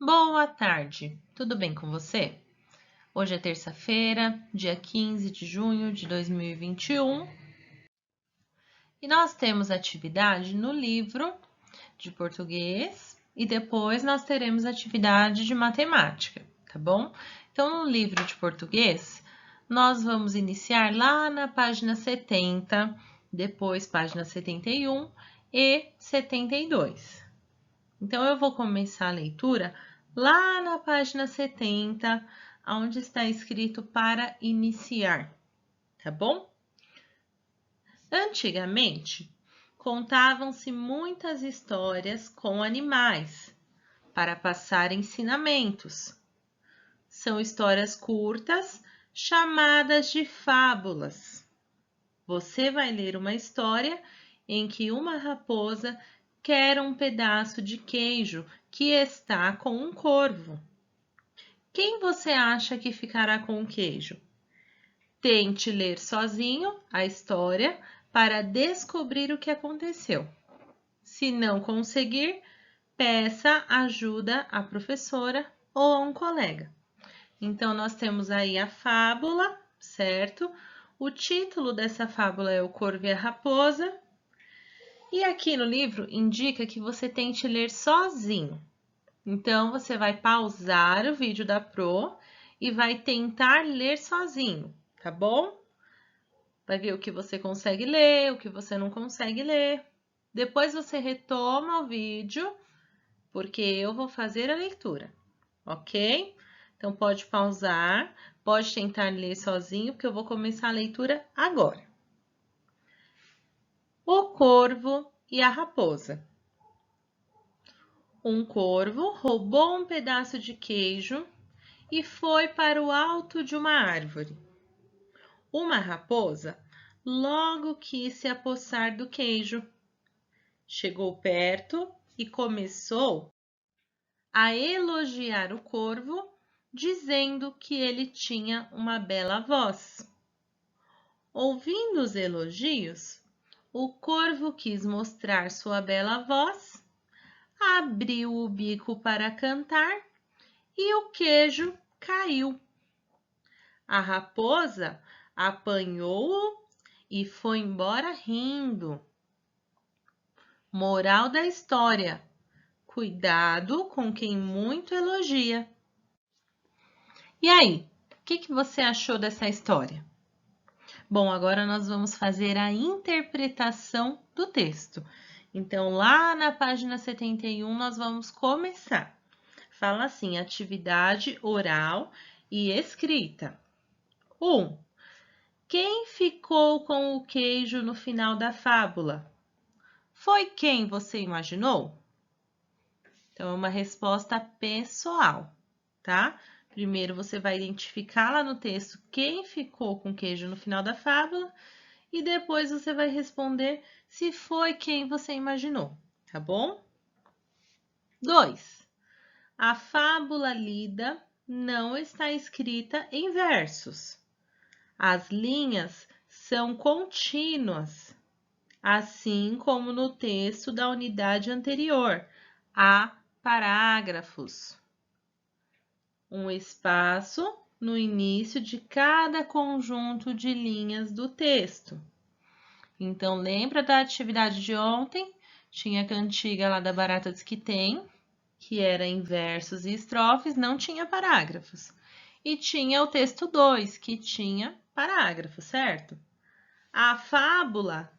Boa tarde, tudo bem com você? Hoje é terça-feira, dia 15 de junho de 2021 e nós temos atividade no livro de português e depois nós teremos atividade de matemática, tá bom? Então, no livro de português, nós vamos iniciar lá na página 70, depois página 71 e 72. Então, eu vou começar a leitura lá na página 70, onde está escrito para iniciar, tá bom? Antigamente, contavam-se muitas histórias com animais para passar ensinamentos. São histórias curtas, chamadas de fábulas. Você vai ler uma história em que uma raposa quer um pedaço de queijo que está com um corvo. Quem você acha que ficará com o queijo? Tente ler sozinho a história para descobrir o que aconteceu. Se não conseguir, peça ajuda à professora ou a um colega. Então, nós temos aí a fábula, certo? O título dessa fábula é O Corvo e a Raposa. E aqui no livro indica que você tente ler sozinho. Então, você vai pausar o vídeo da Pro e vai tentar ler sozinho, tá bom? Vai ver o que você consegue ler, o que você não consegue ler. Depois você retoma o vídeo, porque eu vou fazer a leitura, ok? Então, pode pausar, pode tentar ler sozinho, porque eu vou começar a leitura agora. O Corvo e a Raposa. Um corvo roubou um pedaço de queijo e foi para o alto de uma árvore. Uma raposa logo quis se apossar do queijo. Chegou perto e começou a elogiar o corvo, dizendo que ele tinha uma bela voz. Ouvindo os elogios, o corvo quis mostrar sua bela voz, abriu o bico para cantar e o queijo caiu. A raposa apanhou-o e foi embora rindo. Moral da história: cuidado com quem muito elogia. E aí, o que você achou dessa história? Bom, agora nós vamos fazer a interpretação do texto. Então, lá na página 71, nós vamos começar. Fala assim: atividade oral e escrita. 1. Quem ficou com o queijo no final da fábula? Foi quem você imaginou? Então, é uma resposta pessoal, tá? Primeiro, você vai identificar lá no texto quem ficou com queijo no final da fábula e depois você vai responder se foi quem você imaginou, tá bom? 2. A fábula lida não está escrita em versos. As linhas são contínuas, assim como no texto da unidade anterior, há parágrafos. Um espaço no início de cada conjunto de linhas do texto. Então, lembra da atividade de ontem? Tinha a cantiga lá da Barata Diz que Tem, que era em versos e estrofes, não tinha parágrafos. E tinha o texto 2, que tinha parágrafo, certo? A fábula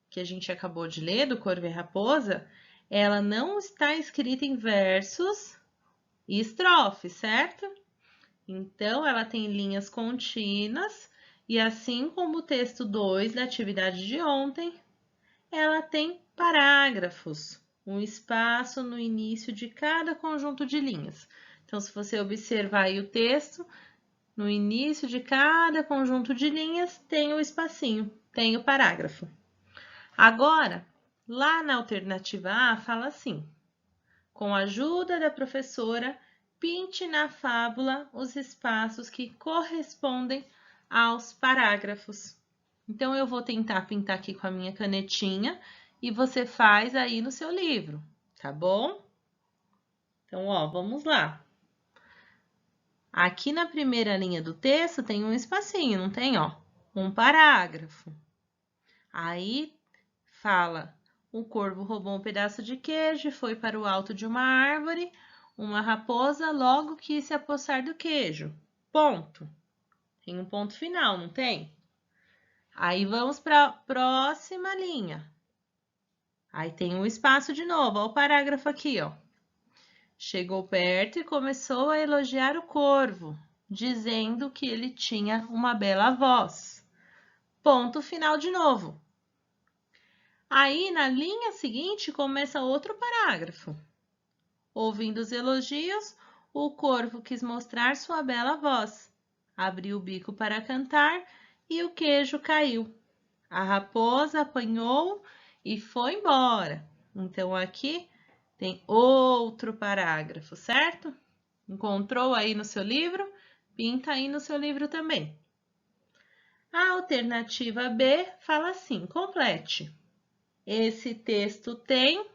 que a gente acabou de ler, do Corvo e Raposa, ela não está escrita em versos e estrofes, certo? Então, ela tem linhas contínuas e assim como o texto 2 da atividade de ontem, ela tem parágrafos, um espaço no início de cada conjunto de linhas. Então, se você observar aí o texto, no início de cada conjunto de linhas tem o espacinho, tem o parágrafo. Agora, lá na alternativa A, fala assim: com a ajuda da professora, pinte na fábula os espaços que correspondem aos parágrafos. Então, eu vou tentar pintar aqui com a minha canetinha e você faz aí no seu livro, tá bom? Então, ó, vamos lá. Aqui na primeira linha do texto tem um espacinho, não tem, ó? Um parágrafo. Aí fala: o corvo roubou um pedaço de queijo e foi para o alto de uma árvore. Uma raposa logo quis se apossar do queijo. Ponto. Tem um ponto final, não tem? Aí vamos para a próxima linha. Aí tem um espaço de novo, ó, o parágrafo aqui, ó. Chegou perto e começou a elogiar o corvo, dizendo que ele tinha uma bela voz. Ponto final de novo. Aí, na linha seguinte, começa outro parágrafo. Ouvindo os elogios, o corvo quis mostrar sua bela voz. Abriu o bico para cantar e o queijo caiu. A raposa apanhou e foi embora. Então, aqui tem outro parágrafo, certo? Encontrou aí no seu livro? Pinta aí no seu livro também. A alternativa B fala assim: complete. Esse texto tem.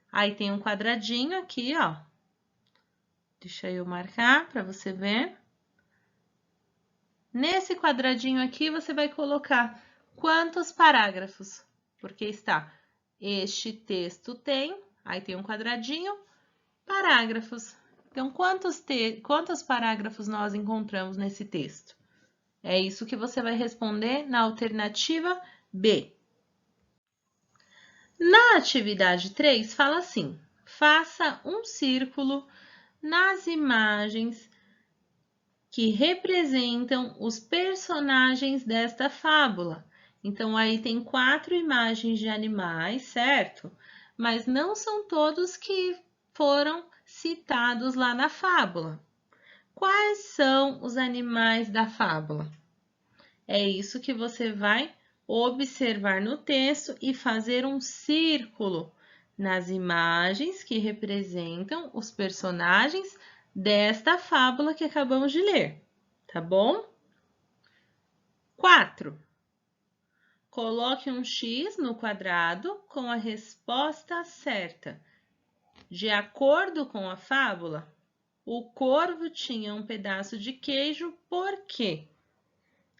Aí tem um quadradinho aqui, ó. Deixa eu marcar para você ver. Nesse quadradinho aqui, você vai colocar quantos parágrafos, porque está este texto tem, aí tem um quadradinho, parágrafos. Então, quantos parágrafos nós encontramos nesse texto? É isso que você vai responder na alternativa B. Na atividade 3, fala assim: faça um círculo nas imagens que representam os personagens desta fábula. Então, aí tem 4 imagens de animais, certo? Mas não são todos que foram citados lá na fábula. Quais são os animais da fábula? É isso que você vai observar no texto e fazer um círculo nas imagens que representam os personagens desta fábula que acabamos de ler, tá bom? 4. Coloque um X no quadrado com a resposta certa. De acordo com a fábula, o corvo tinha um pedaço de queijo, por quê?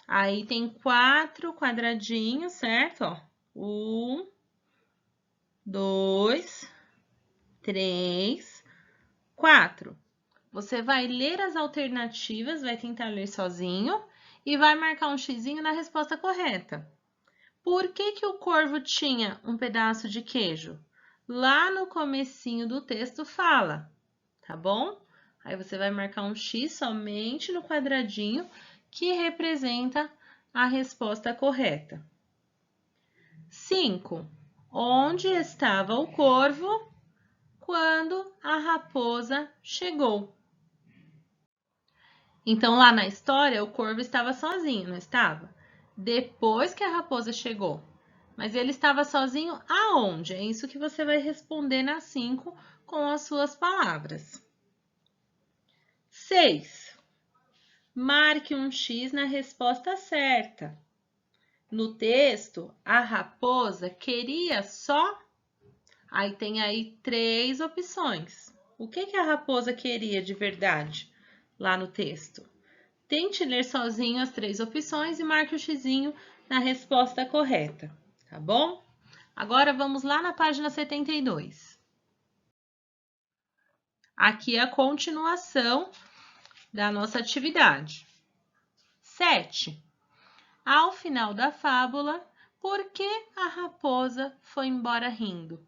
Aí tem 4 quadradinhos, certo? Ó, 1, 2, 3, 4. Você vai ler as alternativas, vai tentar ler sozinho e vai marcar um xizinho na resposta correta. Por que que o corvo tinha um pedaço de queijo? Lá no comecinho do texto fala, tá bom? Aí você vai marcar um X somente no quadradinho que representa a resposta correta. 5. Onde estava o corvo quando a raposa chegou? Então, lá na história, o corvo estava sozinho, não estava? Depois que a raposa chegou. Mas ele estava sozinho aonde? É isso que você vai responder na 5 com as suas palavras. 6. Marque um X na resposta certa. No texto, a raposa queria só... Aí tem aí 3 opções. O que que a raposa queria de verdade lá no texto? Tente ler sozinho as 3 opções e marque o xizinho na resposta correta, tá bom? Agora vamos lá na página 72. Aqui é a continuação da nossa atividade. 7. Ao final da fábula, por que a raposa foi embora rindo?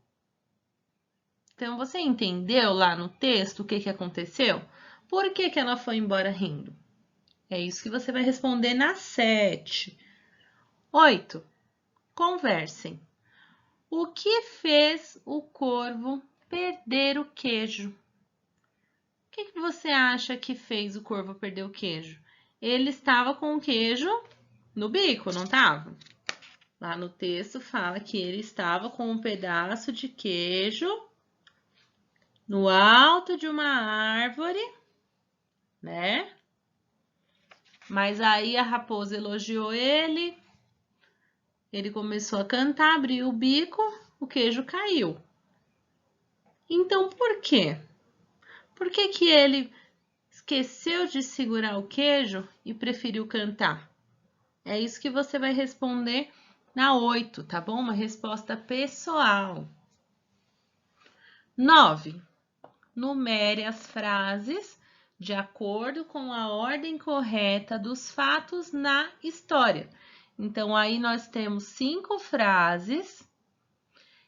Então, você entendeu lá no texto o que que aconteceu? Por que que ela foi embora rindo? É isso que você vai responder na 7. 8. Conversem. O que fez o corvo perder o queijo? O que que você acha que fez o corvo perder o queijo? Ele estava com o queijo no bico, não estava? Lá no texto fala que ele estava com um pedaço de queijo no alto de uma árvore, né? Mas aí a raposa elogiou ele, ele começou a cantar, abriu o bico, o queijo caiu. Então, por quê? Por que que ele esqueceu de segurar o queijo e preferiu cantar? É isso que você vai responder na 8, tá bom? Uma resposta pessoal. 9. Numere as frases de acordo com a ordem correta dos fatos na história. Então, aí nós temos 5 frases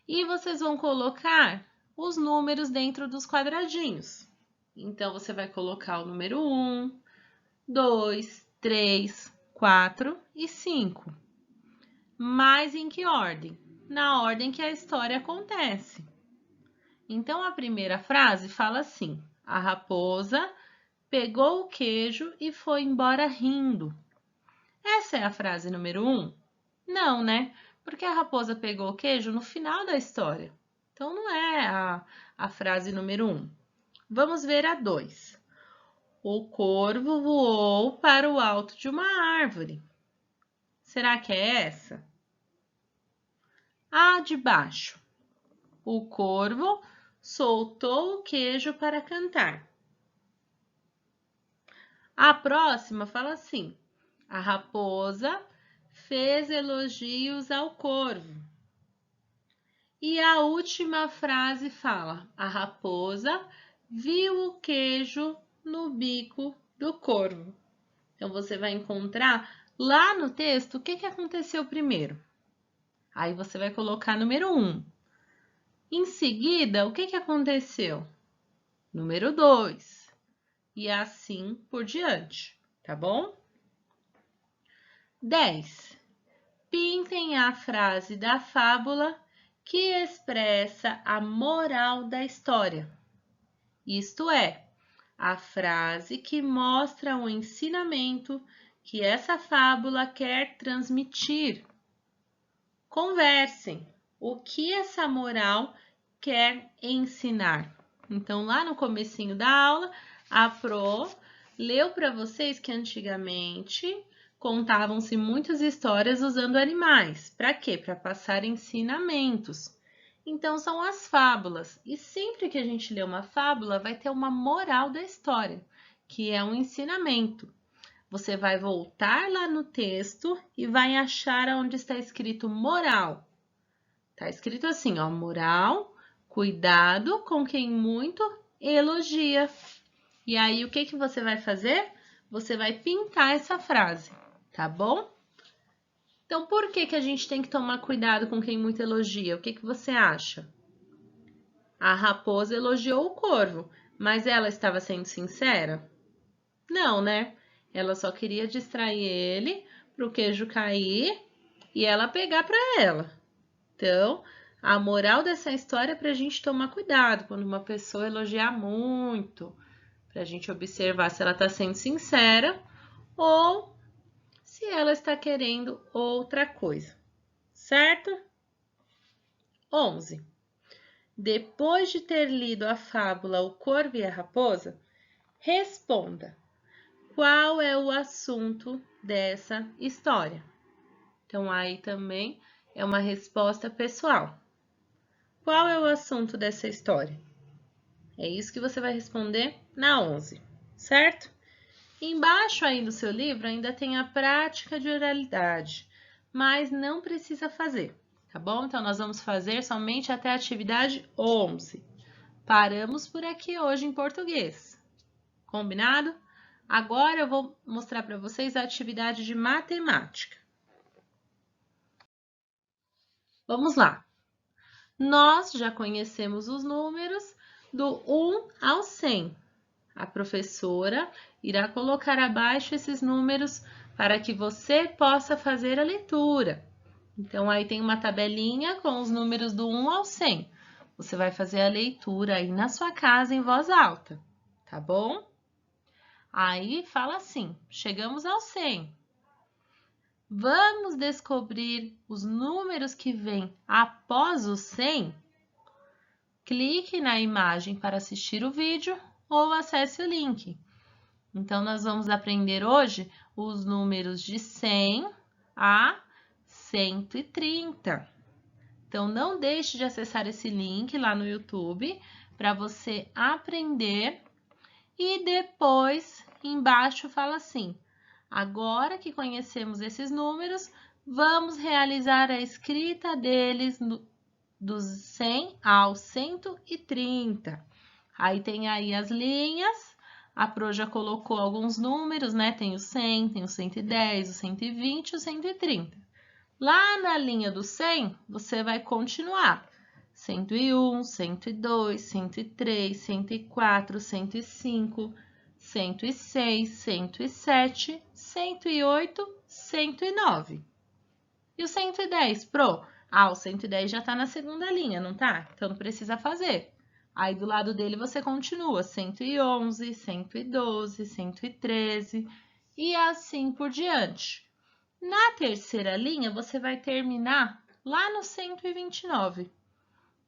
e vocês vão colocar os números dentro dos quadradinhos. Então, você vai colocar o número 1, 2, 3, 4 e 5. Mas em que ordem? Na ordem que a história acontece. Então, a primeira frase fala assim: a raposa pegou o queijo e foi embora rindo. Essa é a frase número 1? Não, né? Porque a raposa pegou o queijo no final da história. Então, não é a frase número 1. Vamos ver a 2. O corvo voou para o alto de uma árvore. Será que é essa? A de baixo. O corvo soltou o queijo para cantar. A próxima fala assim: a raposa fez elogios ao corvo. E a última frase fala: a raposa viu o queijo no bico do corvo. Então, você vai encontrar lá no texto o que aconteceu primeiro. Aí, você vai colocar número 1. Em seguida, o que aconteceu? Número 2. E assim por diante, tá bom? 10. Pintem a frase da fábula que expressa a moral da história. Isto é, a frase que mostra o ensinamento que essa fábula quer transmitir. Conversem. O que essa moral quer ensinar? Então, lá no comecinho da aula, a Pro leu para vocês que antigamente contavam-se muitas histórias usando animais. Para quê? Para passar ensinamentos. Então, são as fábulas. E sempre que a gente lê uma fábula, vai ter uma moral da história, que é um ensinamento. Você vai voltar lá no texto e vai achar onde está escrito moral. Está escrito assim, ó, moral, cuidado com quem muito elogia. E aí, o que você vai fazer? Você vai pintar essa frase, tá bom? Então, por que a gente tem que tomar cuidado com quem muito elogia? O que você acha? A raposa elogiou o corvo, mas ela estava sendo sincera? Não, né? Ela só queria distrair ele para o queijo cair e ela pegar para ela. Então, a moral dessa história é para a gente tomar cuidado quando uma pessoa elogiar muito, para a gente observar se ela está sendo sincera ou se ela está querendo outra coisa, certo? 11. Depois de ter lido a fábula O Corvo e a Raposa, responda: qual é o assunto dessa história? Então, aí também é uma resposta pessoal. Qual é o assunto dessa história? É isso que você vai responder na 11, certo? Embaixo aí no seu livro ainda tem a prática de oralidade, mas não precisa fazer, tá bom? Então, nós vamos fazer somente até a atividade 11. Paramos por aqui hoje em português. Combinado? Agora eu vou mostrar para vocês a atividade de matemática. Vamos lá. Nós já conhecemos os números do 1 ao 100. A professora irá colocar abaixo esses números para que você possa fazer a leitura. Então, aí tem uma tabelinha com os números do 1 ao 100. Você vai fazer a leitura aí na sua casa em voz alta, tá bom? Aí fala assim: chegamos ao 100. Vamos descobrir os números que vêm após o 100? Clique na imagem para assistir o vídeo ou acesse o link. Então, nós vamos aprender hoje os números de 100 a 130. Então, não deixe de acessar esse link lá no YouTube para você aprender E depois, embaixo, fala assim: agora que conhecemos esses números, vamos realizar a escrita deles dos 100 ao 130. Aí tem aí as linhas, a Pro já colocou alguns números, né? Tem o 100, tem o 110, o 120 e o 130. Lá na linha do 100, você vai continuar. 101, 102, 103, 104, 105, 106, 107, 108, 109. E o 110, Pro? Ah, o 110 já está na segunda linha, não tá? Então não precisa fazer. Aí do lado dele você continua 111, 112, 113 e assim por diante. Na terceira linha, você vai terminar lá no 129.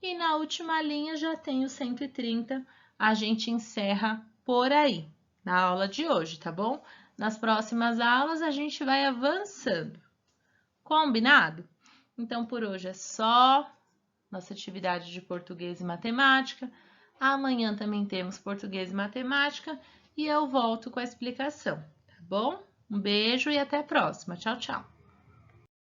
E na última linha já tem o 130. A gente encerra por aí, na aula de hoje, tá bom? Nas próximas aulas a gente vai avançando. Combinado? Então, por hoje é só nossa atividade de português e matemática. Amanhã também temos português e matemática e eu volto com a explicação, tá bom? Um beijo e até a próxima. Tchau, tchau!